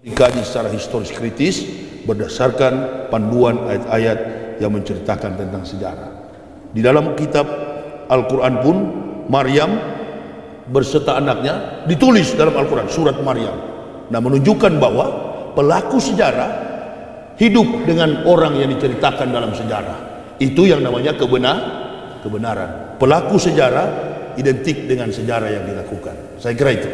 dikaji secara historis kritis berdasarkan panduan ayat-ayat yang menceritakan tentang sejarah. Di dalam kitab Al-Quran pun Maryam berserta anaknya ditulis dalam Al-Quran, surat Maryam. Nah, menunjukkan bahwa pelaku sejarah hidup dengan orang yang diceritakan dalam sejarah. Itu yang namanya kebenaran. Pelaku sejarah identik dengan sejarah yang dilakukan. Saya kira itu.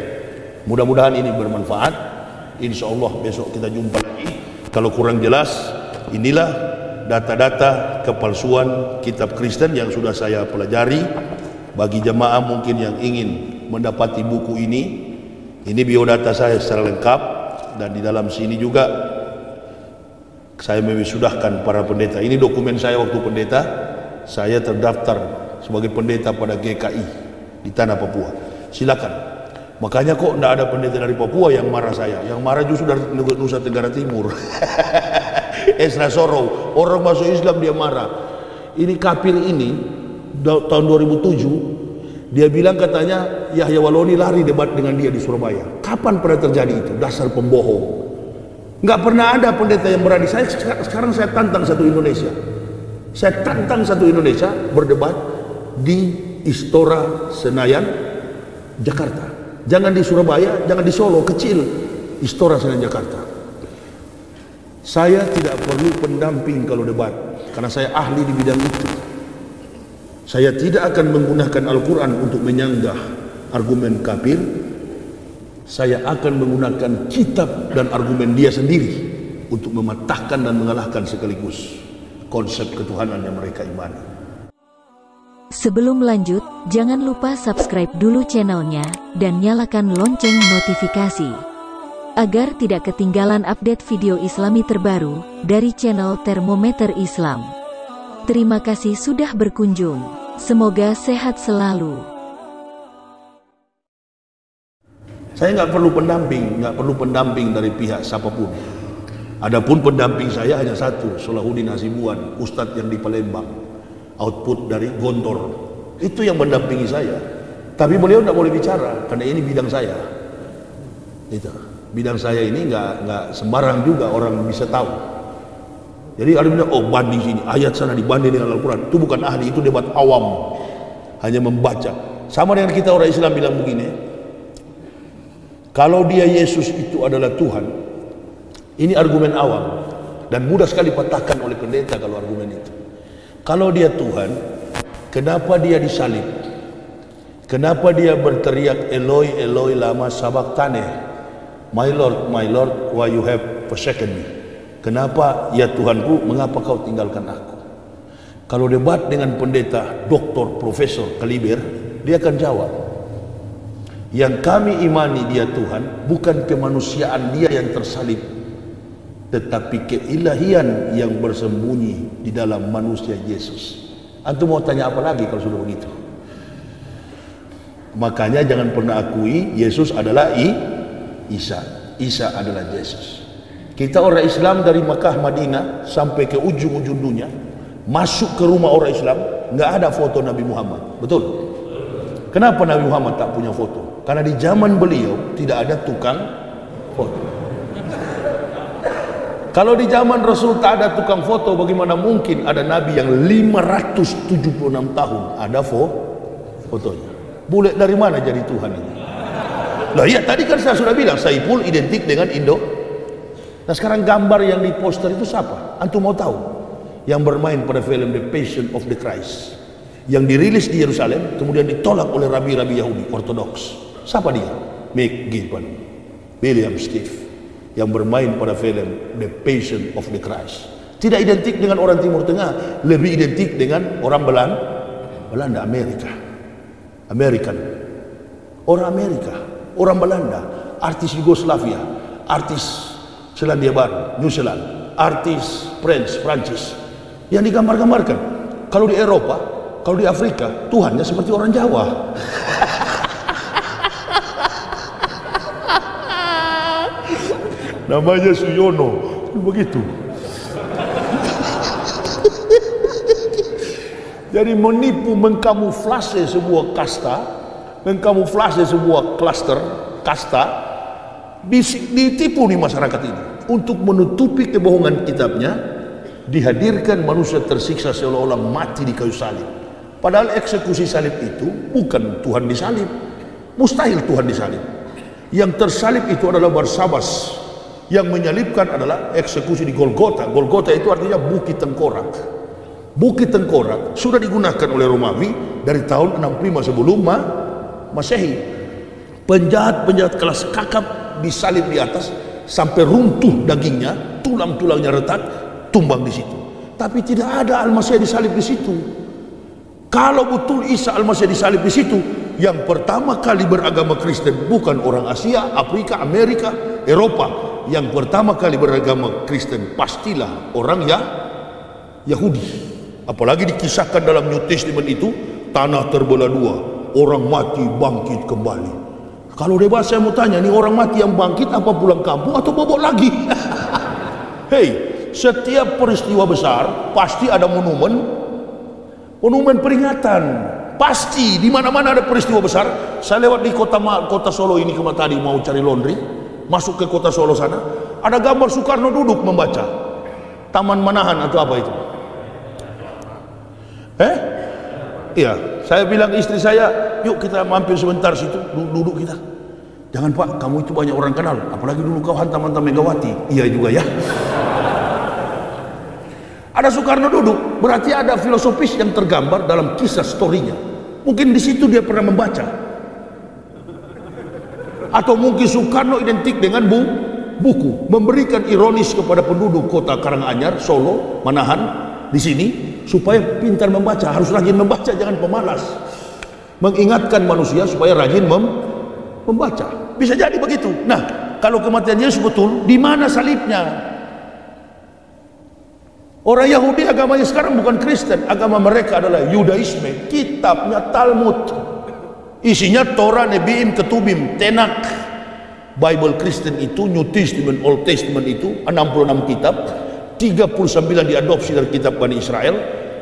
Mudah-mudahan ini bermanfaat. Insya Allah besok kita jumpa lagi. Kalau kurang jelas, inilah data-data kepalsuan kitab Kristen yang sudah saya pelajari. Bagi jemaah mungkin yang ingin mendapati buku ini biodata saya secara lengkap, dan di dalam sini juga saya mewisudahkan para pendeta. Ini dokumen saya waktu pendeta. Saya terdaftar sebagai pendeta pada GKI di tanah Papua. Silakan. Makanya kok tidak ada pendeta dari Papua yang marah saya. Yang marah justru dari Nusa Tenggara Timur. Esra Sorow, orang masuk Islam dia marah. Ini kafir ini tahun 2007 dia bilang katanya Yahya Waloni lari debat dengan dia di Surabaya. Kapan pernah terjadi itu? Dasar pembohong. Nggak pernah ada pendeta yang berani. Sekarang saya tantang satu Indonesia. Saya tantang satu Indonesia berdebat di Istora Senayan, Jakarta. Jangan di Surabaya, jangan di Solo, kecil. Istora Senayan, Jakarta. Saya tidak perlu pendamping kalau debat, karena saya ahli di bidang itu. Saya tidak akan menggunakan Al-Quran untuk menyanggah argumen kafir. Saya akan menggunakan kitab dan argumen dia sendiri untuk mematahkan dan mengalahkan sekaligus konsep ketuhanan yang mereka imani. Sebelum lanjut, jangan lupa subscribe dulu channelnya dan nyalakan lonceng notifikasi agar tidak ketinggalan update video Islami terbaru dari channel Termometer Islam. Terima kasih sudah berkunjung. Semoga sehat selalu. Saya nggak perlu pendamping dari pihak siapapun. Adapun pendamping saya hanya satu, Salahuddin Hasibuan, Ustadz yang di Palembang. Output dari Gontor itu yang mendampingi saya, tapi beliau tidak boleh bicara karena ini bidang saya. Itu bidang saya ini nggak sembarang juga orang bisa tahu. Jadi ada bilang, oh banding sini ayat sana dibanding dengan Al-Quran, itu bukan ahli, itu debat awam, hanya membaca. Sama dengan kita orang Islam bilang begini, kalau dia Yesus itu adalah Tuhan, ini argumen awam dan mudah sekali patahkan oleh pendeta kalau argumen itu. Kalau dia Tuhan, kenapa dia disalib? Kenapa dia berteriak Eloi, Eloi lama sabachthani? My Lord, why you have forsaken me? Kenapa ya Tuhanku, mengapa kau tinggalkan aku? Kalau debat dengan pendeta, doktor, profesor, kaliber, dia akan jawab, yang kami imani dia Tuhan, bukan kemanusiaan dia yang tersalib, tetapi keilahian yang bersembunyi di dalam manusia Yesus. Antum mau tanya apa lagi kalau sudah begitu? Makanya jangan pernah akui Yesus adalah Isa. Isa adalah Yesus. Kita orang Islam dari Makkah, Madinah sampai ke ujung-ujung dunia, masuk ke rumah orang Islam, nggak ada foto Nabi Muhammad. Betul? Kenapa Nabi Muhammad tak punya foto? Karena di zaman beliau tidak ada tukang foto. Kalau di zaman Rasul tak ada tukang foto, bagaimana mungkin ada Nabi yang 576 tahun ada fotonya? Boleh dari mana jadi Tuhan ini? Lah iya, tadi kan saya sudah bilang Saiful identik dengan Indo. Nah sekarang gambar yang di poster itu siapa? Antum mau tahu? Yang bermain pada film The Passion of the Christ, yang dirilis di Yerusalem, kemudian ditolak oleh rabi-rabi Yahudi Ortodoks. Siapa dia? Mick Gibbon, William Steve, yang bermain pada film The Passion of the Christ. Tidak identik dengan orang Timur Tengah, lebih identik dengan orang Belanda, American, orang Amerika, orang Belanda, artis Yugoslavia, artis Selandia Baru, New Zealand, artis Prancis, yang digambar-gambarkan. Kalau di Eropa, kalau di Afrika, Tuhannya seperti orang Jawa. Namanya Suyono, begitu. Jadi menipu, mengkamuflase sebuah kasta, mengkamuflase sebuah klaster, kasta, Ditipu nih masyarakat ini. Untuk menutupi kebohongan kitabnya, dihadirkan manusia tersiksa seolah-olah mati di kayu salib. Padahal eksekusi salib itu bukan Tuhan disalib. Mustahil Tuhan disalib. Yang tersalib itu adalah Barsabas. Yang menyalibkan adalah eksekusi di Golgota. Golgota itu artinya Bukit Tengkorak. Bukit Tengkorak sudah digunakan oleh Romawi dari tahun 65 sebelum Masehi. Penjahat-penjahat kelas kakap disalib di atas sampai runtuh dagingnya, tulang-tulangnya retak, tumbang di situ. Tapi tidak ada Al-Masih disalib di situ. Kalau betul Isa Al-Masih disalib di situ, yang pertama kali beragama Kristen bukan orang Asia, Afrika, Amerika, Eropa. Yang pertama kali beragama Kristen pastilah orang Yahudi. Apalagi dikisahkan dalam New Testament itu, tanah terbelah dua, orang mati bangkit kembali. Kalau bebas saya mau tanya, nih orang mati yang bangkit apa pulang kampung atau bobok lagi? Hei, setiap peristiwa besar pasti ada monumen peringatan. Pasti di mana-mana ada peristiwa besar. Saya lewat di kota Solo ini kemarin tadi mau cari laundry, masuk ke kota Solo sana, ada gambar Soekarno duduk membaca. Taman Manahan atau apa itu? Iya, saya bilang istri saya, yuk kita mampir sebentar situ, duduk kita. Jangan Pak, kamu itu banyak orang kenal, apalagi dulu kau hantam Megawati. Iya juga ya. Ada Soekarno duduk, berarti ada filosofis yang tergambar dalam kisah storynya. Mungkin di situ dia pernah membaca. Atau mungkin Soekarno identik dengan buku, memberikan ironis kepada penduduk kota Karanganyar, Solo, Manahan di sini supaya pintar membaca, harus rajin membaca, jangan pemalas. Mengingatkan manusia supaya rajin membaca. Bisa jadi begitu. Nah, kalau kematian Yesus betul, di mana salibnya? Orang Yahudi agamanya sekarang bukan Kristen, agama mereka adalah Yudaisme. Kitabnya Talmud, isinya Torah, Nebiim, Ketubim, Tenak. Bible Kristen itu, New Testament, Old Testament itu 66 kitab, 39 diadopsi dari kitab Bani Israel,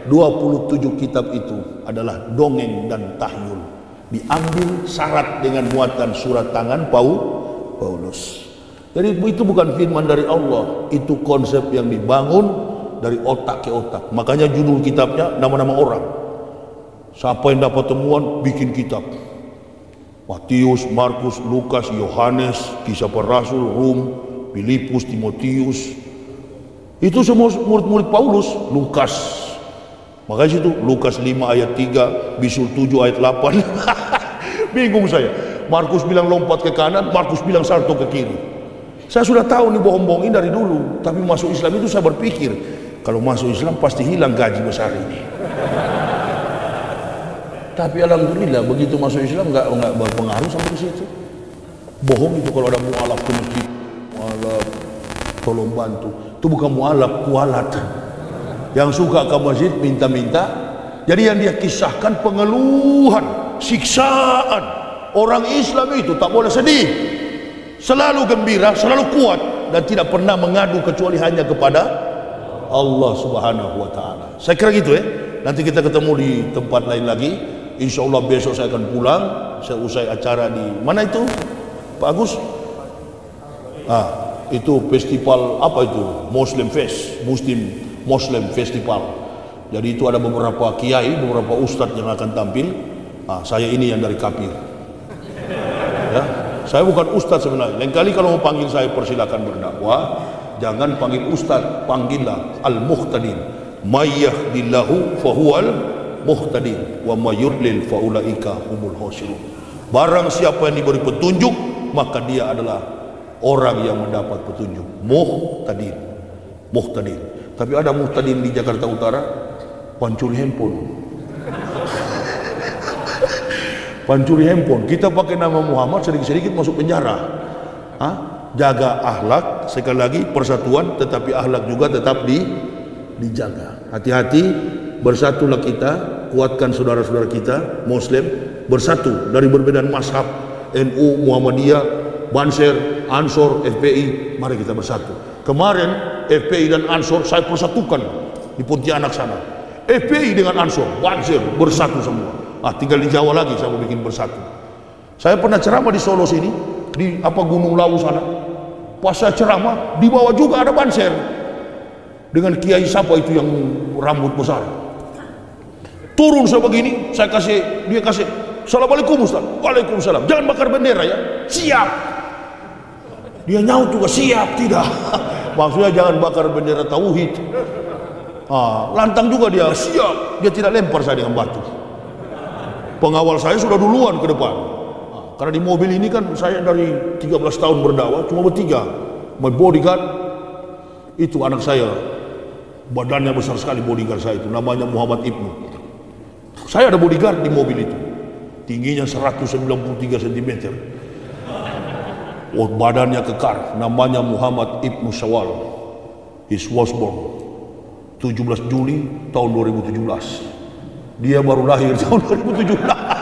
27 kitab itu adalah dongeng dan tahyul, diambil syarat dengan muatan surat tangan Paulus. Jadi itu bukan firman dari Allah, itu konsep yang dibangun dari otak ke otak. Makanya judul kitabnya nama-nama orang. Siapa yang dapat temuan bikin kitab. Matius, Markus, Lukas, Yohanes, Kisah Para Rasul, Rum, Filipus, Timotius. Itu semua murid-murid Paulus. Lukas, makanya situ Lukas 5 ayat 3, Bisul 7 ayat 8. Bingung saya. Markus bilang lompat ke kanan, Markus bilang salto ke kiri. Saya sudah tahu nih bohong-bohong ini dari dulu. Tapi masuk Islam itu saya berpikir, kalau masuk Islam pasti hilang gaji besar ini. Tapi alhamdulillah begitu masuk Islam nggak berpengaruh sampai ke situ. Bohong itu kalau ada mualaf ke masjid, mualaf tolong bantu. Itu bukan mualaf, kualat. Yang suka ke masjid minta-minta. Jadi yang dia kisahkan pengeluhan, siksaan. Orang Islam itu tak boleh sedih, selalu gembira, selalu kuat, dan tidak pernah mengadu kecuali hanya kepada Allah Subhanahu wa Ta'ala. Saya kira gitu ya. Nanti kita ketemu di tempat lain lagi. Insya Allah besok saya akan pulang. Saya usai acara di mana itu, Pak Agus? Itu festival apa itu? Muslim Fest, Muslim Festival. Jadi itu ada beberapa kiai, beberapa ustadz yang akan tampil. Saya ini yang dari Kapir. Ya, saya bukan ustadz sebenarnya. Lain kali kalau mau panggil saya persilakan berdakwah. Jangan panggil ustadz, panggillah al-muhtadin. Mayyahdillahu fahuwal muhtadin wa mayudlil faulaika humul khasirun. Barang siapa yang diberi petunjuk, maka dia adalah orang yang mendapat petunjuk. Muhtadin. Tapi ada muhtadin di Jakarta Utara pancuri handphone. Pancuri handphone. Kita pakai nama Muhammad, sedikit-sedikit masuk penjara. Jaga akhlak, sekali lagi persatuan, tetapi akhlak juga tetap dijaga. Hati-hati, bersatulah kita, kuatkan saudara-saudara kita Muslim, bersatu dari perbedaan mazhab, NU, Muhammadiyah, Banser, Ansor, FPI. Mari kita bersatu. Kemarin FPI dan Ansor saya persatukan di Pontianak sana. FPI dengan Ansor, Banser bersatu semua. Tinggal di Jawa lagi saya mau bikin bersatu. Saya pernah ceramah di Solo sini, di Gunung Lawu sana. Pas saya ceramah, di bawah juga ada banser dengan kiai siapa itu yang rambut besar. Turun saya begini, dia kasih, Assalamualaikum Ustaz. Waalaikumsalam. Jangan bakar bendera ya. Siap. Dia nyaut juga, siap. Tidak. Maksudnya jangan bakar bendera tauhid. Lantang juga dia, siap. Dia tidak lempar saya dengan batu. Pengawal saya sudah duluan ke depan. Karena di mobil ini kan saya dari 13 tahun berdakwah cuma bertiga. My bodyguard itu anak saya, badannya besar sekali bodyguard saya itu, namanya Muhammad Ibnu. Saya ada bodyguard di mobil itu, tingginya 193 cm. Oh, badannya kekar, namanya Muhammad Ibnu Syawal. He was born 17 Juli tahun 2017. Dia baru lahir tahun 2017.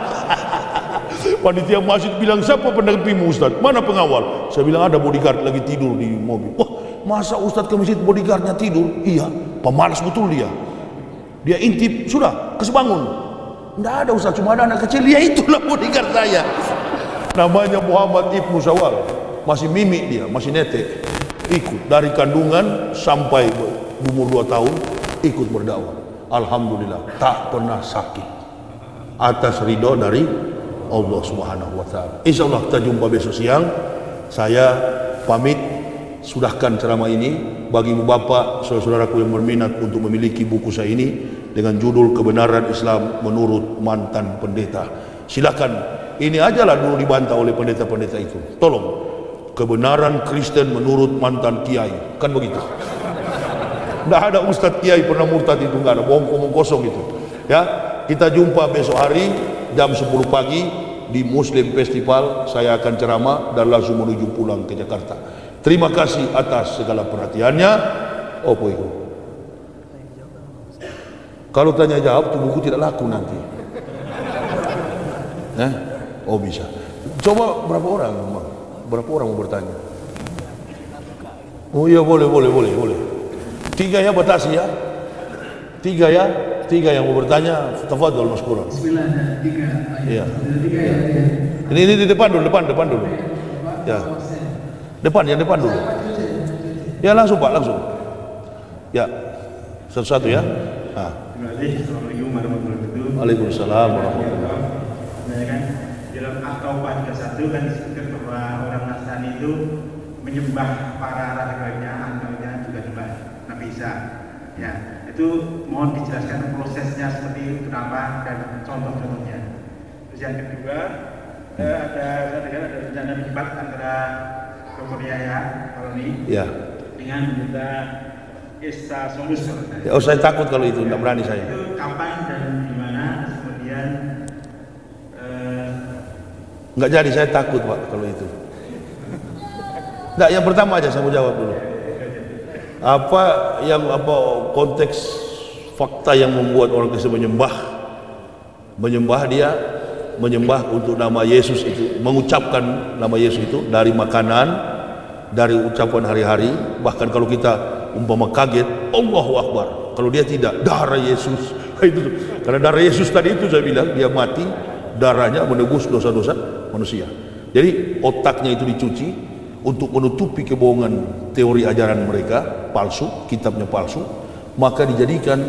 Panitia masjid bilang, siapa pendampingmu Ustaz? Mana pengawal? Saya bilang ada bodyguard lagi tidur di mobil. Wah, masa Ustaz ke masjid bodyguardnya tidur? Iya, pemalas betul dia. Dia intip, sudah, kesebangun. Tidak ada Ustaz, cuma ada anak kecil. Ya itulah bodyguard saya. Namanya Muhammad Ibnu Syawal. Masih mimik dia, masih netek. Ikut dari kandungan sampai umur 2 tahun, ikut berdakwah. Alhamdulillah, tak pernah sakit. Atas ridho dari Allah Subhanahu wa taala. Insyaallah kita jumpa besok siang. Saya pamit, sudahkan ceramah ini bagi Bapak, saudara-saudaraku yang berminat untuk memiliki buku saya ini dengan judul Kebenaran Islam Menurut Mantan Pendeta. Silakan, ini ajalah dulu dibantah oleh pendeta-pendeta itu. Tolong, kebenaran Kristen menurut mantan kiai, kan begitu. Tidak ada Ustadz Kiai pernah murtad itu, nggak ada, bohong kosong itu. Ya, kita jumpa besok hari jam 10 pagi di Muslim Festival. Saya akan ceramah dan langsung menuju pulang ke Jakarta. Terima kasih atas segala perhatiannya. Apa itu? Kalau tanya jawab, tuh buku tidak laku nanti. Oh bisa. Coba berapa orang? Berapa orang mau bertanya? Oh iya, boleh. 3 ya, batasi ya. 3 ya. 3 yang mau bertanya, tafadhol maskuran. Bismillah, ada 3. Iya. Ya. Ini di depan dulu. Ya. Depan dulu. Ya langsung Pak, langsung. Ya. Satu-satu ya. Terima kasih. Assalamualaikum warahmatullahi wabarakatuh. Waalaikumsalam warahmatullahi wabarakatuh. Sebenarnya kan dalam At-Taubah 31 kan disebutkan bahwa orang Nasrani itu menyembah para raja-raja, antaranya juga nyembah Nabi Isa. Ya. Itu mohon dijelaskan prosesnya seperti itu, kenapa dan contoh-contohnya. Terus yang kedua, ada rencana debat antara Dr. Yahya Koloni dengan pendeta Esa Solusur. Oh, saya takut kalau itu, tidak berani saya. Itu kapan dan di mana? Kemudian nggak jadi, saya takut Pak kalau itu. Nggak, yang pertama aja saya mau jawab dulu. Apa konteks fakta yang membuat orang Kristen menyembah untuk nama Yesus itu, mengucapkan nama Yesus itu dari makanan, dari ucapan hari-hari, bahkan kalau kita umpama kaget, Allahu Akbar. Kalau dia tidak, darah Yesus. Itu karena darah Yesus tadi itu saya bilang dia mati, darahnya menebus dosa-dosa manusia. Jadi otaknya itu dicuci untuk menutupi kebohongan teori ajaran mereka palsu, kitabnya palsu, maka dijadikan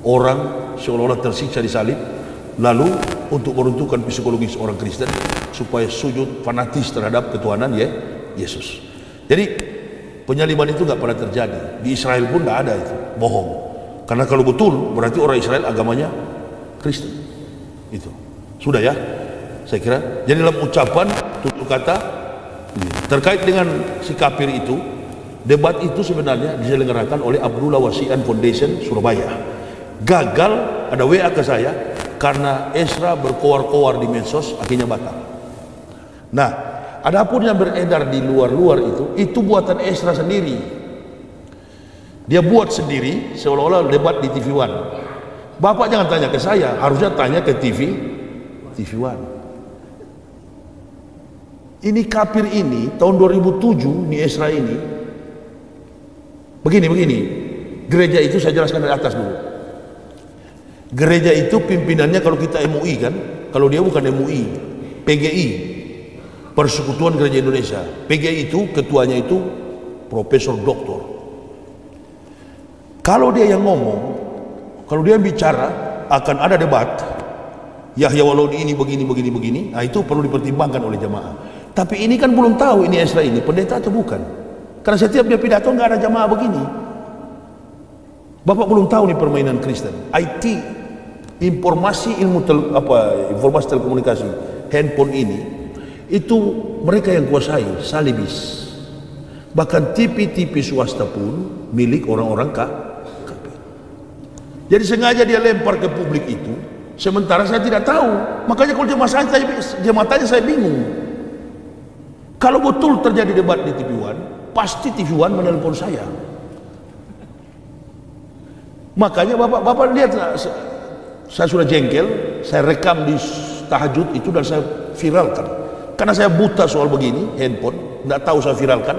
orang seolah-olah tersiksa di salib, lalu untuk meruntuhkan psikologis orang Kristen supaya sujud fanatis terhadap ketuhanan Yesus. Jadi penyaliban itu nggak pernah terjadi. Di Israel pun nggak ada, itu bohong. Karena kalau betul berarti orang Israel agamanya Kristen. Itu sudah ya, saya kira. Jadi dalam ucapan tutur kata terkait dengan si kafir itu, debat itu sebenarnya diselenggarakan oleh Abdullah Wasian Foundation Surabaya. Gagal, ada WA ke saya karena Esra berkoar-koar di medsos, akhirnya batal. Nah, adapun yang beredar di luar-luar itu buatan Esra sendiri. Dia buat sendiri seolah-olah debat di TV One. Bapak jangan tanya ke saya, harusnya tanya ke TV One. Ini kafir ini tahun 2007 di Esra ini begini. Gereja itu saya jelaskan dari atas dulu. Gereja itu pimpinannya kalau kita MUI kan, kalau dia bukan MUI, PGI, Persekutuan Gereja Indonesia. PGI itu ketuanya itu Profesor Doktor. Kalau dia yang ngomong, kalau dia yang bicara, akan ada debat. Yahya Wallaudi ini begini. Nah, itu perlu dipertimbangkan oleh jamaah. Tapi ini kan belum tahu ini Esra ini pendeta atau bukan. Karena setiap dia pidato nggak ada jamaah begini. Bapak belum tahu nih permainan Kristen. IT, informasi informasi telekomunikasi, handphone ini, itu mereka yang kuasai, salibis. Bahkan TV-TV swasta pun milik orang-orang kafir. Jadi sengaja dia lempar ke publik itu, sementara saya tidak tahu. Makanya kalau jemaah tanya saya bingung. Kalau betul terjadi debat di TV One, pasti TV One menelpon saya. Makanya bapak lihat, saya sudah jengkel, saya rekam di tahajud itu dan saya viralkan. Karena saya buta soal begini, handphone, tidak tahu saya viralkan.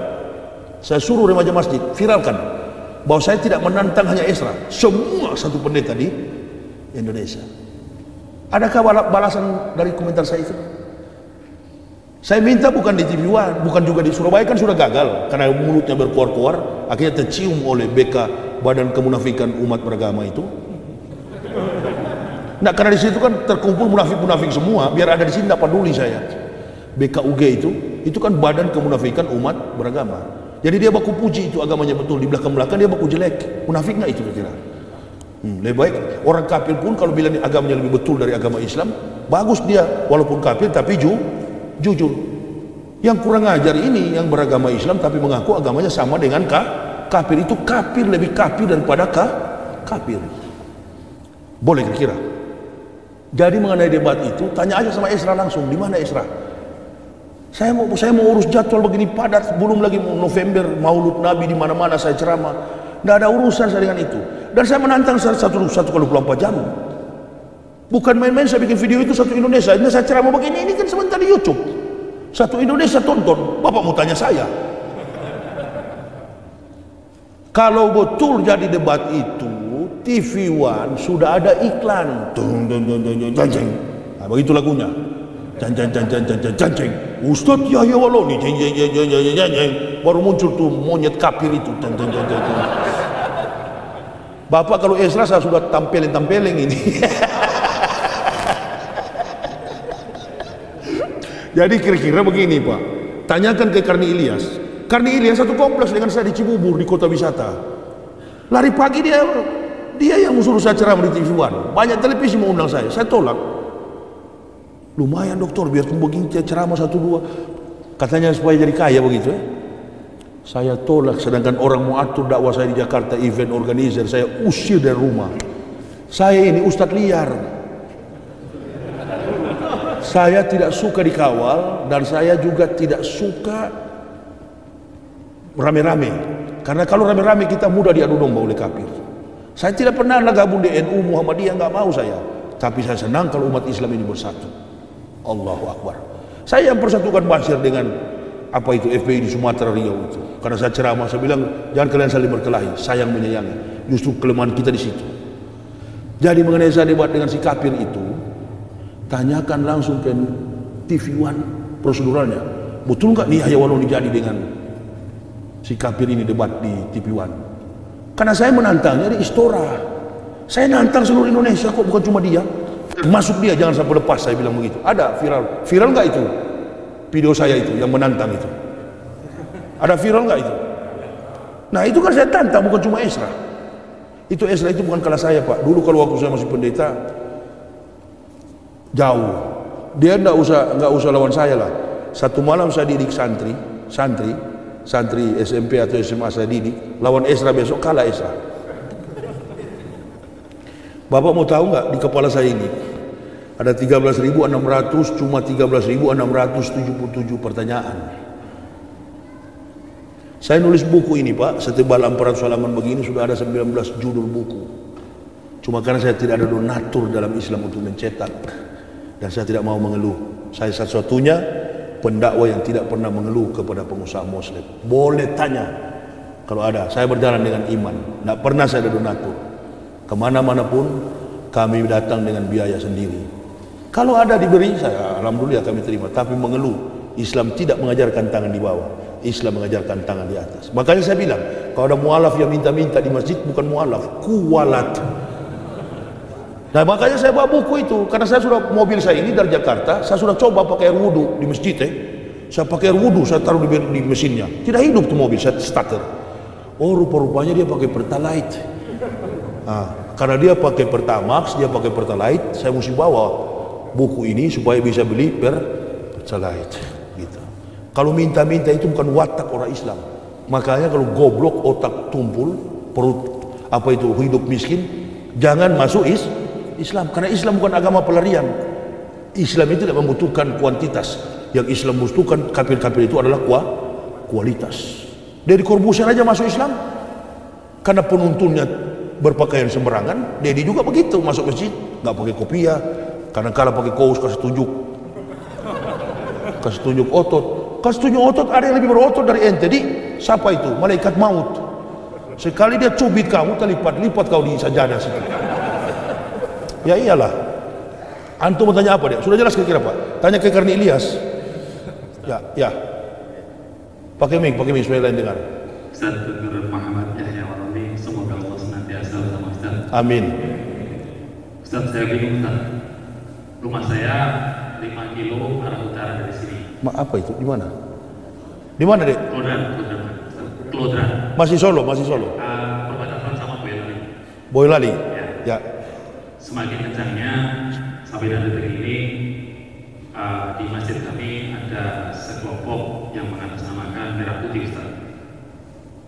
Saya suruh remaja masjid viralkan bahwa saya tidak menantang hanya Esra, semua satu pendeta di Indonesia. Adakah balasan dari komentar saya itu? Saya minta bukan di TV One, bukan juga di Surabaya, kan sudah gagal karena mulutnya berkuar-kuar, akhirnya tercium oleh BK, Badan Kemunafikan Umat Beragama itu. Nah, karena di situ kan terkumpul munafik-munafik semua, biar ada di sini tidak peduli saya. BKUG itu kan Badan Kemunafikan Umat Beragama. Jadi dia baku puji itu agamanya betul, di belakang-belakang dia baku jelek. Munafik nggak itu kira-kira? Lebih baik orang kafir pun kalau bilang agamanya lebih betul dari agama Islam, bagus dia walaupun kafir tapi jujur. Yang kurang ajar ini yang beragama Islam tapi mengaku agamanya sama dengan kafir. Itu kafir, lebih kafir daripada kafir. Boleh kira-kira? Jadi mengenai debat itu tanya aja sama Esra langsung, di mana Esra? Saya mau urus jadwal begini padat, belum lagi November Maulud Nabi di mana-mana saya ceramah. Tidak ada urusan saya dengan itu. Dan saya menantang 1 jam. Bukan main-main saya bikin video itu satu Indonesia. Ini saya ceramah begini, ini kan sebentar di YouTube. Satu Indonesia tonton. Bapak mau tanya saya. Kalau betul jadi debat itu, TV One sudah ada iklan. Nah, begitu lagunya. Ustadz Yahya Wallaudi baru muncul tuh monyet kafir itu. Bapak kalau Esra saya sudah tampelin ini. Jadi kira-kira begini Pak, tanyakan ke Karni Ilyas. Karni Ilyas satu kompleks dengan saya di Cibubur di kota wisata. Lari pagi dia yang suruh saya ceramah di TV One. Banyak televisi mau undang saya tolak. Lumayan dokter, biar begini ceramah 1-2, katanya supaya jadi kaya begitu. Saya tolak, sedangkan orang mau atur dakwah saya di Jakarta, event organizer, saya usir dari rumah. Saya ini ustadz liar. Saya tidak suka dikawal dan saya juga tidak suka rame-rame. Karena kalau rame-rame kita mudah diadu domba oleh kafir. Saya tidak pernah gabung di NU Muhammadiyah, nggak mau saya. Tapi saya senang kalau umat Islam ini bersatu. Allahu Akbar. Saya yang persatukan Bashir dengan FPI di Sumatera Riau itu. Karena saya ceramah, saya bilang jangan kalian saling berkelahi, sayang menyayangi. Justru kelemahan kita di situ. Jadi mengenai saya debat dengan si kafir itu, tanyakan langsung ke TV One proseduralnya. Betul nggak nih Yahya Wallaudi jadi dengan si kafir ini debat di TV One? Karena saya menantangnya di Istora. Saya nantang seluruh Indonesia kok, bukan cuma dia. Masuk dia, jangan sampai lepas, saya bilang begitu. Ada viral nggak itu video saya itu yang menantang itu? Ada viral nggak itu? Nah itu kan saya tantang, bukan cuma Esra. Itu Esra itu bukan kalah saya Pak. Dulu kalau waktu saya masih pendeta jauh, dia nggak usah lawan saya lah. Satu malam saya didik santri SMP atau SMA saya didik, lawan Esra besok kalah Esra. Bapak mau tahu nggak, di kepala saya ini ada 13.600, cuma 13.677 pertanyaan. Saya nulis buku ini Pak, setebal 400 halaman begini, sudah ada 19 judul buku. Cuma karena saya tidak ada donatur dalam Islam untuk mencetak, dan saya tidak mau mengeluh. Saya satu-satunya pendakwa yang tidak pernah mengeluh kepada pengusaha Muslim. Boleh tanya kalau ada. Saya berjalan dengan iman, tidak pernah saya ada donatur. Kemana-mana pun kami datang dengan biaya sendiri. Kalau ada diberi, saya alhamdulillah kami terima. Tapi mengeluh Islam tidak mengajarkan tangan di bawah, Islam mengajarkan tangan di atas. Makanya saya bilang, kalau ada mualaf yang minta-minta di masjid, bukan mualaf, kuwalat. Nah makanya saya bawa buku itu, karena saya sudah, mobil saya ini dari Jakarta, saya sudah coba pakai air wudhu di masjid. Saya pakai air wudhu, saya taruh di mesinnya, tidak hidup tuh mobil, saya starter. Oh rupa-rupanya dia pakai Pertalite. Karena dia pakai Pertamax, dia pakai Pertalite, saya mesti bawa buku ini supaya bisa beli Pertalite. Gitu. Kalau minta-minta itu bukan watak orang Islam. Makanya kalau goblok, otak tumpul, perut hidup miskin, jangan masuk Islam. Karena Islam bukan agama pelarian. Islam itu tidak membutuhkan kuantitas. Yang Islam membutuhkan kafir-kafir itu adalah kualitas. Dari Corbusier aja masuk Islam karena penuntunnya berpakaian sembarangan. Dedi juga begitu, masuk masjid nggak pakai kopiah, kadang kala pakai kaos kasih tunjuk otot. Ada yang lebih berotot dari ente. Jadi siapa itu? Malaikat maut. Sekali dia cubit kamu, terlipat kau di sajadah situ. Ya iyalah. Antum mau tanya apa dia? Sudah jelas kira-kira Pak? Tanya ke Karni Ilyas. Ya. Pakai mic supaya lain dengar. Ustaz Dr. Muhammad Yahya Walabi, semoga Allah senantiasa bersama Ustaz. Amin. Ustaz, saya bingung Ustaz. Rumah saya 5 kilo arah utara dari sini. Apa itu? Di mana? Di mana, Dek? Kelodran. Masih Solo. Perbatasan sama Boyolali. Boyolali. Ya. Semakin kencangnya sampai dan detik ini di masjid kami ada sekelompok yang mengatasnamakan merah putih Ustaz.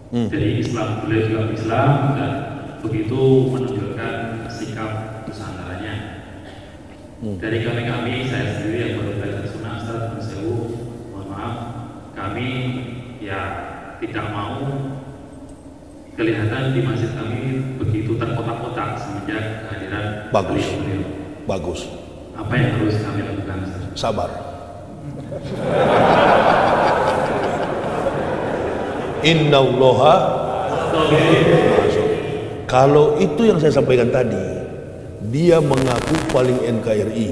Jadi Islam, beliau juga Islam dan begitu menunjukkan sikap nusantaranya. Dari kami saya sendiri yang baru belajar sunnah Ustaz, mohon maaf, kami ya tidak mau kelihatan di masjid kami begitu terkotak-kotak semenjak kehadiran beliau. Bagus. Apa yang harus kami lakukan? Sabar. Innallaha. Kalau itu yang saya sampaikan tadi, dia mengaku paling NKRI,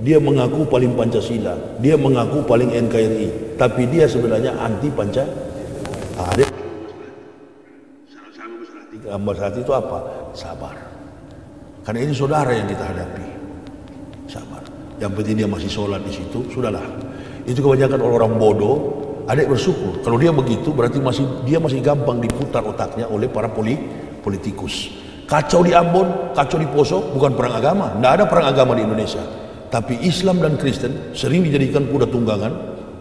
dia mengaku paling Pancasila, dia mengaku paling NKRI, tapi dia sebenarnya anti Pancasila. Gambar hati itu apa? Sabar. Karena ini saudara yang kita hadapi. Sabar. Yang penting dia masih sholat di situ, sudahlah. Itu kebanyakan orang bodoh. Adik bersyukur. Kalau dia begitu, berarti dia masih gampang diputar otaknya oleh para politikus. Kacau di Ambon, kacau di Poso, bukan perang agama. Tidak ada perang agama di Indonesia. Tapi Islam dan Kristen sering dijadikan kuda tunggangan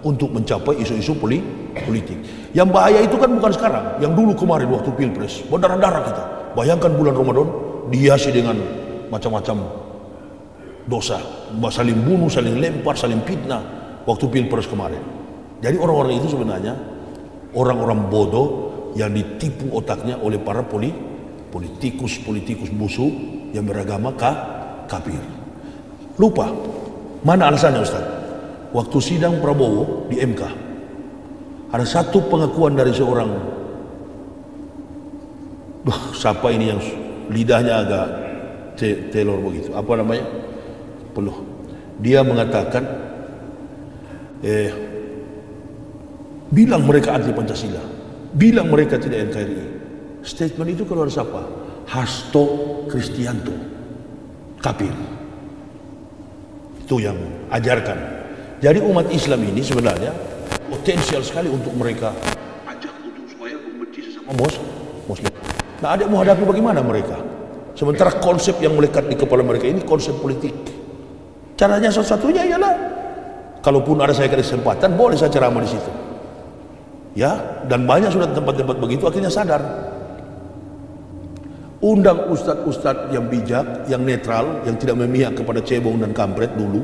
untuk mencapai isu-isu politik. Yang bahaya itu kan bukan sekarang, yang dulu kemarin waktu pilpres, berdarah-darah kita. Bayangkan bulan Ramadan dihiasi dengan macam-macam dosa, saling bunuh, saling lempar, saling fitnah waktu pilpres kemarin. Jadi orang-orang itu sebenarnya orang-orang bodoh yang ditipu otaknya oleh para politikus busuk yang beragama kafir. Lupa. Mana alasannya Ustaz? Waktu sidang Prabowo di MK, ada satu pengakuan dari seorang, siapa ini yang lidahnya agak telur begitu, apa namanya? Peluh. Dia mengatakan, bilang mereka anti Pancasila, bilang mereka tidak NKRI. Statement itu keluar siapa? Hasto Kristianto, kafir. Itu yang ajarkan. Jadi umat Islam ini sebenarnya potensial sekali untuk mereka ajak untuk supaya membenci sesama Muslim. Nah, adik mau hadapi bagaimana mereka? Sementara konsep yang melekat di kepala mereka ini konsep politik. Caranya satu-satunya ialah, kalaupun ada saya kesempatan, boleh saya ceramah di situ. Ya, dan banyak sudah tempat-tempat begitu akhirnya sadar. Undang ustadz-ustadz yang bijak, yang netral, yang tidak memihak kepada cebong dan kampret dulu.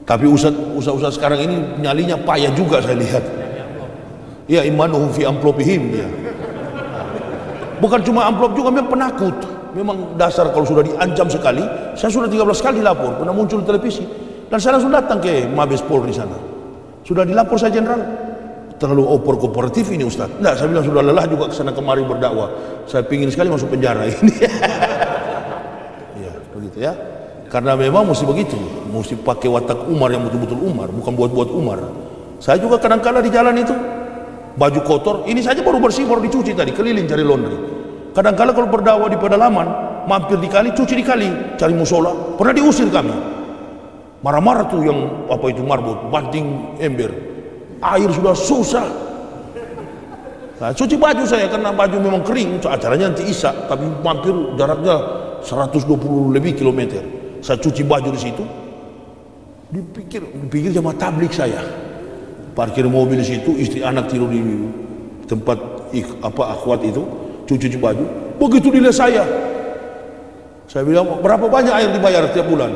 Tapi ustadz sekarang ini nyalinya payah juga saya lihat. Ya, imanuhum fi amplopihim dia. Bukan cuma amplop juga, memang penakut. Memang dasar kalau sudah diancam sekali. Saya sudah 13 kali lapor, pernah muncul di televisi. Dan saya langsung datang ke Mabes Polri sana. Sudah dilapor saya jenderal. Terlalu kooperatif ini Ustaz. Enggak, saya bilang sudah lelah juga kesana kemari berdakwah. Saya pingin sekali masuk penjara ini. Ya, begitu ya. Karena memang mesti begitu, mesti pakai watak Umar yang betul-betul Umar, bukan buat-buat Umar. Saya juga kadang-kala di jalan itu baju kotor, ini saja baru bersih, baru dicuci tadi, keliling cari laundry. Kadang-kala kalau berdakwah di pedalaman, mampir di kali, cuci di kali, cari musola. Pernah diusir kami. Marah-marah tuh yang apa itu marbot, banting ember. Air sudah susah. Nah, cuci baju saya karena baju memang kering, acaranya nanti Isya, tapi mampir jaraknya 120 lebih kilometer. Saya cuci baju di situ. Dipikir jamaah tablik saya. Parkir mobil di situ, istri anak tidur di tempat akhwat itu, cuci baju. Begitu dilihat saya bilang, berapa banyak air dibayar tiap bulan?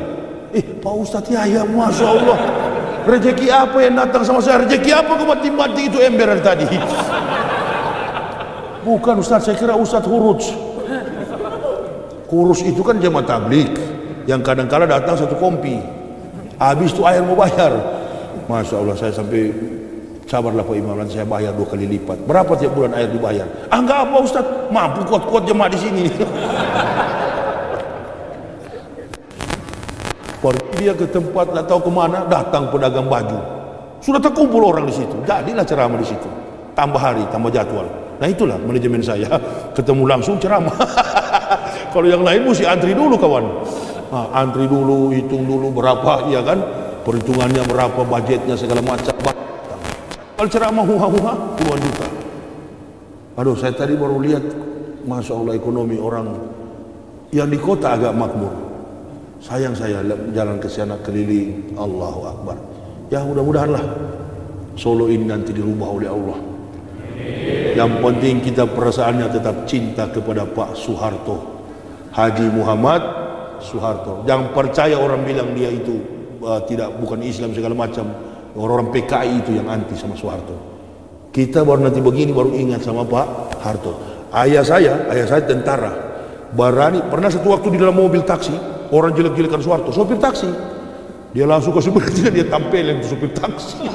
Pak Ustadz, ya Masya Allah, rezeki apa yang datang sama saya? Rezeki apa kau banting-banting itu ember tadi? Bukan Ustadz, saya kira Ustadz Hurus. Hurus itu kan jemaah tablik yang kadang-kala datang satu kompi, habis itu air mau bayar. Masya Allah, saya sampai sabarlah Pak Imam, nanti saya bayar 2 kali lipat. Berapa tiap bulan air dibayar? Enggak apa Ustadz, mampu kuat-kuat jemaah di sini. Dia ke tempat tak tahu kemana, datang pedagang baju, sudah terkumpul orang di situ, jadilah ceramah di situ. Tambah hari, tambah jadwal. Nah itulah manajemen saya, ketemu langsung ceramah. Kalau yang lain mesti antri dulu kawan. Nah, antri dulu, hitung dulu berapa, iya kan? Perhitungannya berapa, budgetnya segala macam. Kalau ceramah huha-huha puluhan juta. Aduh, saya tadi baru lihat, Masya Allah, ekonomi orang yang di kota agak makmur. Sayang saya jalan ke sana keliling, Allahu Akbar. Ya mudah-mudahanlah Solo ini nanti dirubah oleh Allah. Yang penting kita perasaannya tetap cinta kepada Pak Soeharto, Haji Muhammad Soeharto. Jangan percaya orang bilang dia itu bukan Islam segala macam. Orang-orang PKI itu yang anti sama Soeharto. Kita baru nanti begini baru ingat sama Pak Harto. Ayah saya tentara. Pernah satu waktu di dalam mobil taksi, orang jelek-jelekan Soeharto, sopir taksi. Dia langsung ke seberangnya, dia tampilin ke sopir taksi.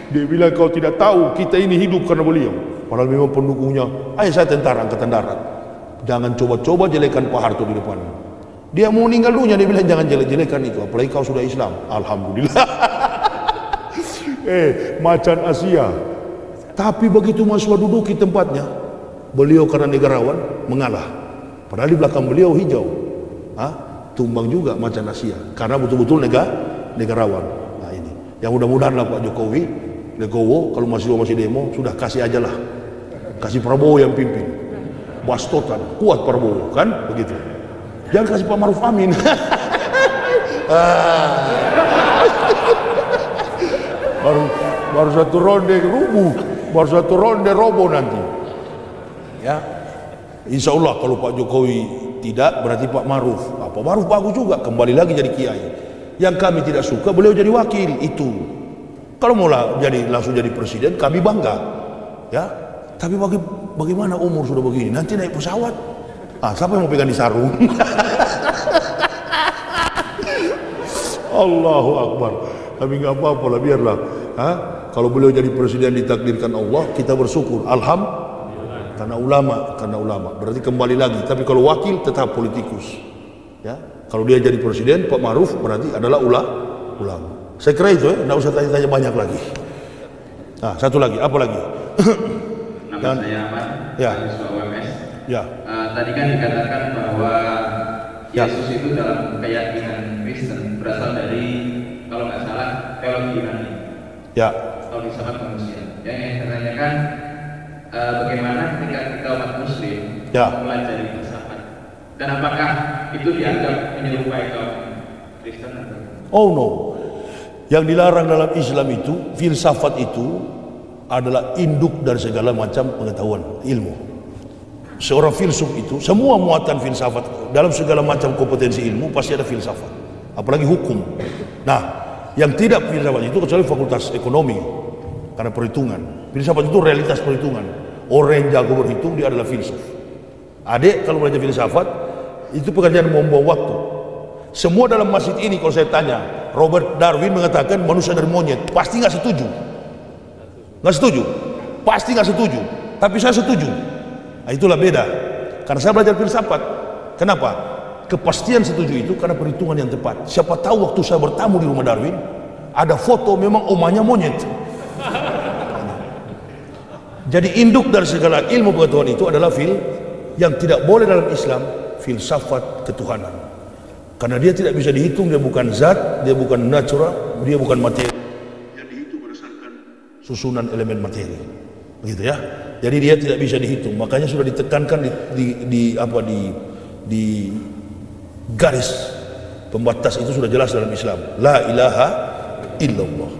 Dia bilang, kau tidak tahu kita ini hidup karena beliau. Padahal memang pendukungnya. Ayah saya tentara angkatan darat. Jangan coba-coba jelekan Pak Harto di depan. Dia mau meninggal dunia, dia bilang jangan jelek-jelekan itu, apalagi kau sudah Islam. Alhamdulillah. Macan Asia. Tapi begitu mahasiswa duduk di tempatnya, beliau karena negarawan mengalah. Padahal di belakang beliau hijau. Tumbang juga macan Asia. Karena betul-betul negarawan. Nah ini. Yang mudah-mudahan lah Pak Jokowi, Legowo, kalau masih demo, sudah kasih aja lah. Kasih Prabowo yang pimpin. Bastotan, kuat Prabowo, kan? Begitu. Jangan kasih Pak Maruf Amin. baru satu ronde rubuh, baru satu ronde roboh nanti. Ya, Insya Allah kalau Pak Jokowi tidak, berarti Pak Maruf. Pak Maruf bagus juga, kembali lagi jadi kiai. Yang kami tidak suka beliau jadi wakil itu. Kalau mau langsung jadi presiden, kami bangga. Ya, tapi bagaimana umur sudah begini? Nanti naik pesawat. Siapa yang mau pegang di sarung? Allahu Akbar. Tapi nggak apa-apa lah, biarlah. Kalau beliau jadi presiden ditakdirkan Allah, kita bersyukur. Alhamdulillah. Karena ulama. Berarti kembali lagi. Tapi kalau wakil tetap politikus. Ya, kalau dia jadi presiden, Pak Maruf berarti adalah ulama. Saya kira itu ya, nggak usah tanya-tanya banyak lagi. Satu lagi, apa lagi? Nama saya Pak, ya. UMS. Ya. Tadi kan dikatakan bahwa Yesus itu dalam keyakinan Kristen berasal dari, kalau nggak salah, teologi Yunani. Ya. Atau filsafat manusia. Yang saya tanyakan, bagaimana ketika kita umat Muslim mempelajari filsafat, dan apakah itu dianggap menyerupai kaum Kristen atau? Oh no. Yang dilarang dalam Islam itu, filsafat itu adalah induk dari segala macam pengetahuan ilmu. Seorang filsuf itu, semua muatan filsafat dalam segala macam kompetensi ilmu pasti ada filsafat, apalagi hukum. Nah, yang tidak filsafat itu kecuali fakultas ekonomi karena perhitungan. Filsafat itu realitas perhitungan. Orang yang jago berhitung dia adalah filsuf. Adik kalau belajar filsafat itu pekerjaan membuang waktu. Semua dalam masjid ini kalau saya tanya, Robert Darwin mengatakan manusia dari monyet, pasti nggak setuju. Nggak setuju, pasti nggak setuju. Tapi saya setuju. Nah, itulah beda. Karena saya belajar filsafat. Kenapa? kepastian setuju itu karena perhitungan yang tepat. Siapa tahu waktu saya bertamu di rumah Darwin, ada foto memang omanya monyet. Jadi induk dari segala ilmu pengetahuan itu adalah yang tidak boleh dalam Islam, filsafat ketuhanan. Karena dia tidak bisa dihitung, dia bukan zat, dia bukan natural, dia bukan materi. Yang dihitung berdasarkan susunan elemen materi. Begitu ya. Jadi dia tidak bisa dihitung. Makanya sudah ditekankan di garis pembatas itu sudah jelas dalam Islam. La ilaha illallah.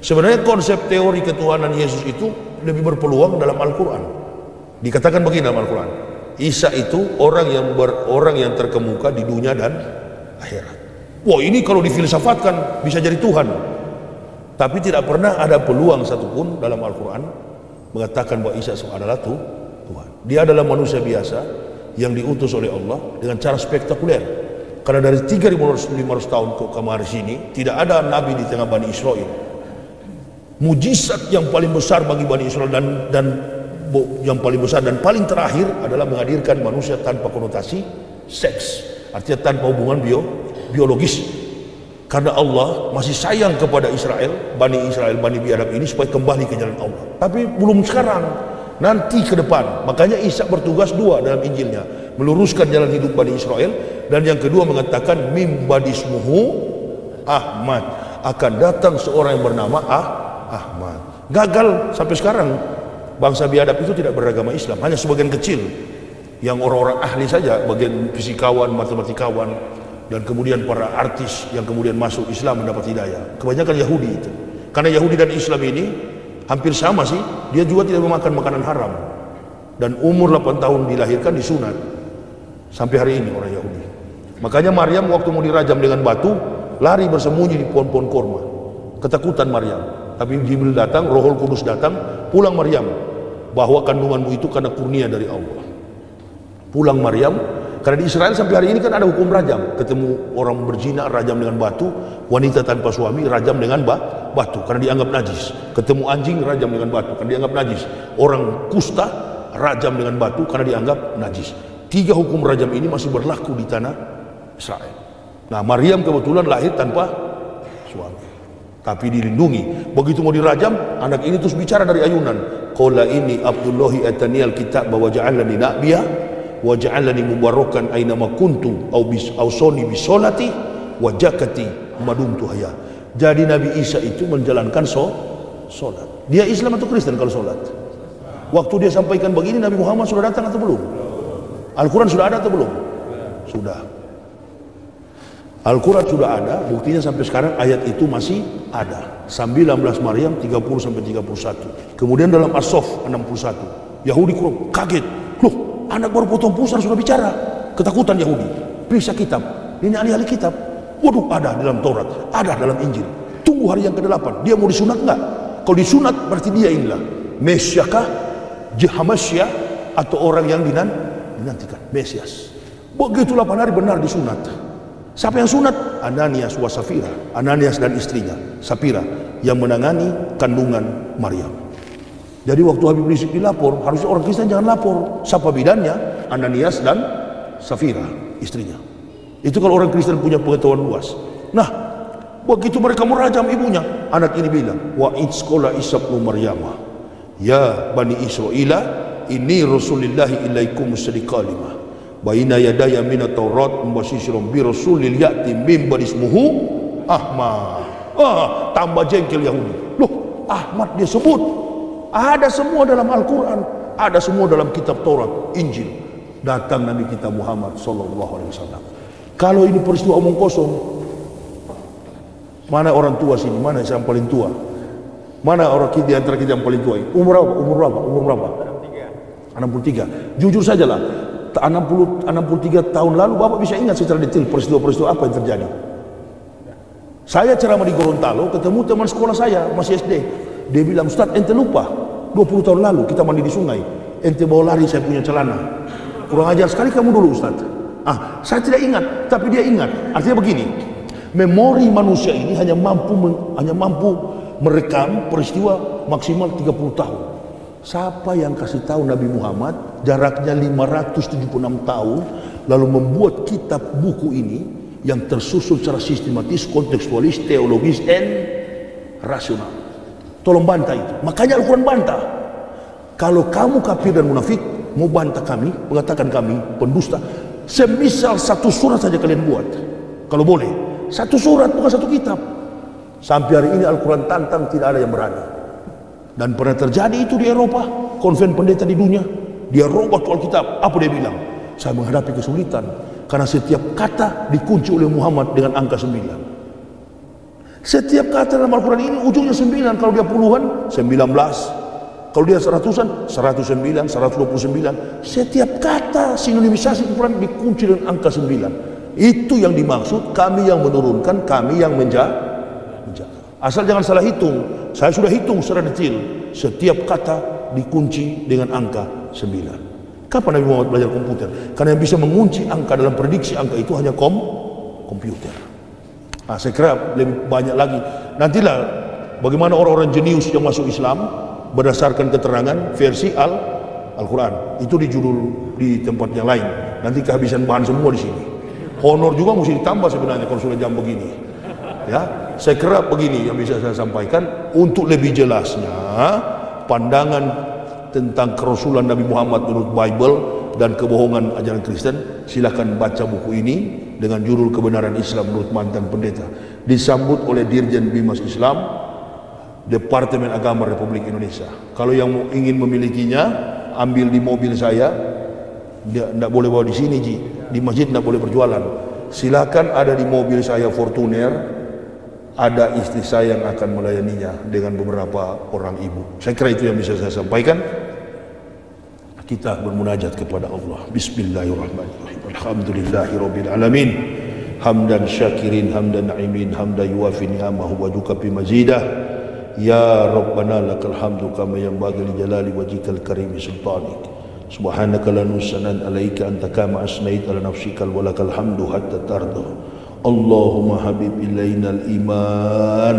Sebenarnya konsep teori ketuhanan Yesus itu lebih berpeluang dalam Al-Quran. Dikatakan begini dalam Al-Quran, Isa itu orang yang terkemuka di dunia dan akhirat. Wah, ini kalau difilsafatkan bisa jadi Tuhan. Tapi tidak pernah ada peluang satupun dalam Al-Quran mengatakan bahwa Isa adalah Tuhan. Dia adalah manusia biasa yang diutus oleh Allah dengan cara spektakuler. Karena dari 3.500 tahun ke kemarin sini tidak ada nabi di tengah Bani Israel. Mujizat yang paling besar bagi Bani Israel dan yang paling besar dan paling terakhir adalah menghadirkan manusia tanpa konotasi seks, artinya tanpa hubungan biologis. Karena Allah masih sayang kepada Bani biadab ini supaya kembali ke jalan Allah. Tapi belum sekarang, nanti ke depan. Makanya Isa bertugas dua dalam Injilnya, meluruskan jalan hidup Bani Israel, dan yang kedua mengatakan mim badismuhu Ahmad, akan datang seorang yang bernama Ahmad. Gagal sampai sekarang. Bangsa biadab itu tidak beragama Islam, hanya sebagian kecil yang orang-orang ahli saja, bagian fisikawan, matematikawan, dan kemudian para artis yang kemudian masuk Islam mendapat hidayah. Kebanyakan Yahudi itu. Karena Yahudi dan Islam ini hampir sama sih, dia juga tidak memakan makanan haram. Dan umur 8 tahun dilahirkan disunat. Sampai hari ini orang Yahudi. Makanya Maryam waktu mau dirajam dengan batu, lari bersembunyi di pohon-pohon korma. Ketakutan Maryam. Tapi Jibril datang, Rohul Kudus datang, pulang Maryam, bahwa kandunganmu itu karena kurnia dari Allah. Pulang Maryam, karena di Israel sampai hari ini kan ada hukum rajam. Ketemu orang berzina, rajam dengan batu. Wanita tanpa suami, rajam dengan batu, karena dianggap najis. Ketemu anjing, rajam dengan batu, karena dianggap najis. Orang kusta, rajam dengan batu, karena dianggap najis. 3 hukum rajam ini masih berlaku di tanah Israel. Nah, Maryam kebetulan lahir tanpa suami, tapi dilindungi. Begitu mau dirajam, anak ini terus bicara dari ayunan. Qala ini Abdullahi ataniyal kitab wa ja'alani nabiyya wa ja'alani mubarakan aina ma kuntu au soni bi sholati wa zakati madumtu hayya. Jadi Nabi Isa itu menjalankan salat. Dia Islam atau Kristen kalau salat? Waktu dia sampaikan begini, Nabi Muhammad sudah datang atau belum? Al-Quran sudah ada atau belum? Sudah. Al-Quran sudah ada, buktinya sampai sekarang ayat itu masih ada. 19 Maryam 30-31. Kemudian dalam As-Sof 61. Yahudi kaget. Loh, anak baru potong pusar sudah bicara. Ketakutan Yahudi. Periksa kitab. Ini ahli-ahli kitab. Waduh, ada dalam Taurat, ada dalam Injil. Tunggu hari yang ke-8. Dia mau disunat enggak? Kalau disunat berarti dia inilah Mesiakah, Jehamasya, atau orang yang dinantikan, Mesias. Begitu 8 hari benar disunat. Siapa yang sunat? Ananias wa Safira. Ananias dan istrinya Safira yang menangani kandungan Maryam. Jadi waktu Habib Rizik dilapor, harusnya orang Kristen jangan lapor. Siapa bidannya? Ananias dan Safira, istrinya. Itu kalau orang Kristen punya pengetahuan luas. Nah, begitu mereka merajam ibunya, anak ini bilang, wa idzqala Isa ibnu Maryam, ya Bani Israila, inni rasulillahi ilaikum musaddiqan lima baina yadaya minat Taurat mubasysyiran bi rasulil ya'ti min badismuhu Ahmad. Tambah jengkel Yahudi. Loh, Ahmad dia sebut. Ada semua dalam Al-Quran, ada semua dalam kitab Taurat, Injil. Datang Nabi kita Muhammad sallallahu alaihi wasallam. Kalau ini peristiwa omong kosong, mana orang tua sini? Mana yang paling tua? Mana orang kita di antara kita yang paling tua? Umur berapa? 63. Jujur sajalah, 63 tahun lalu Bapak bisa ingat secara detail peristiwa-peristiwa apa yang terjadi? Saya ceramah di Gorontalo, ketemu teman sekolah saya masih SD. Dia bilang, Ustaz, ente lupa 20 tahun lalu kita mandi di sungai, ente bawa lari saya punya celana. Kurang ajar sekali kamu dulu, Ustaz. Saya tidak ingat, tapi dia ingat. Artinya begini, memori manusia ini hanya mampu merekam peristiwa maksimal 30 tahun. Siapa yang kasih tahu Nabi Muhammad jaraknya 576 tahun lalu membuat kitab buku ini yang tersusun secara sistematis, kontekstualis, teologis, dan rasional. Tolong bantah itu. Makanya Al-Quran bantah. Kalau kamu kafir dan munafik, mau bantah kami, mengatakan kami pendusta, semisal satu surat saja kalian buat. Kalau boleh, satu surat bukan satu kitab. Sampai hari ini Al-Quran tantang, tidak ada yang berani. Dan pernah terjadi itu di Eropa, konven pendeta di dunia. Dia robah tuh Alkitab. Apa dia bilang? Saya menghadapi kesulitan karena setiap kata dikunci oleh Muhammad dengan angka 9. Setiap kata dalam Al-Quran ini ujungnya 9. Kalau dia puluhan, 19. Kalau dia seratusan, 109, 129. Setiap kata sinonimisasi Al-Quran dikunci dengan angka 9. Itu yang dimaksud, kami yang menurunkan, kami yang menjaga. Asal jangan salah hitung. Saya sudah hitung secara detail. Setiap kata dikunci dengan angka 9. Kapan Nabi Muhammad belajar komputer? Karena yang bisa mengunci angka dalam prediksi angka itu hanya komputer. Nah, saya kira lebih banyak lagi. Nantilah bagaimana orang-orang jenius yang masuk Islam berdasarkan keterangan versi Al-Quran. Itu di judul di tempat yang lain. Nanti kehabisan bahan semua di sini. Honor juga mesti ditambah sebenarnya kalau sudah jam begini. Ya, saya kira begini yang bisa saya sampaikan. Untuk lebih jelasnya pandangan tentang kerasulan Nabi Muhammad menurut Bible dan kebohongan ajaran Kristen, silakan baca buku ini dengan judul Kebenaran Islam menurut Mantan Pendeta, disambut oleh Dirjen Bimas Islam Departemen Agama Republik Indonesia. Kalau yang ingin memilikinya, ambil di mobil saya. Tidak boleh bawa di sini, Ji. Di masjid tidak boleh berjualan. Silakan, ada di mobil saya Fortuner, ada istri saya yang akan melayaninya dengan beberapa orang ibu. Saya kira itu yang bisa saya sampaikan. Kita bermunajat kepada Allah. Bismillahirrahmanirrahim. Alhamdulillahirabbil alamin. Hamdan syakirin, hamdan na'imin, hamdan yuwafi ni'amahu wa yukafi mazidah. Ya Rabbana lakal hamdu kama yanbaghi li jalali wajhikal karimi sultanik. Subhanaka la nusanan alaika anta kama asnait ala nafsika wa lakal hamdu hatta tarda. Allahumma habib ilaina al-iman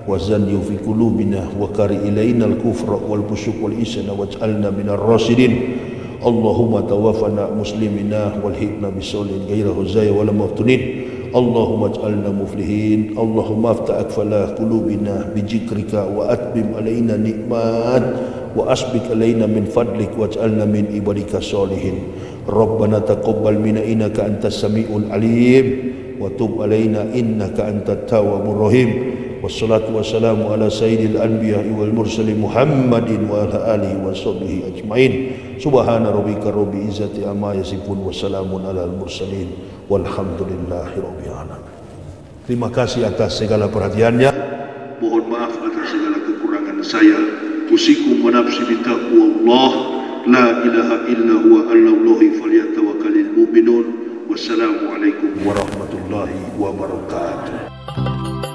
wa zanni fi qulubina wa kari ilaina al-kufra wal fusuq wal isyan waj'alna minar rasidin. Allahumma tawaffana muslimina wal hikna bisaulin ghayra huzaya wala maftunin. Allahumma ij'alna muflihin. Allahumma aftah akfala qulubina bijikrika wa atbim alaina nikmat wa asbik alaina min fadlik waj'alna min ibadika salihin. Rabbana taqabbal minna innaka antas samiul alim wa tub alaina innaka antat tawwabur rahim. Wassalatu wassalamu ala sayyidil anbiya'i wal mursalin Muhammadin wa ala alihi wa sahbihi ajmain. Subhana rabbika rabbil izzati amma yasifun wa salamun alal mursalin walhamdulillahi rabbil alamin. Terima kasih atas segala perhatiannya. Mohon maaf atas segala kekurangan saya. Usikum wa nafsi bitaqwallah. La ilaha illa huwa alallahi falyatawakkalul mu'minun. Wassalamu alaikum warahmatullahi wabarakatuh.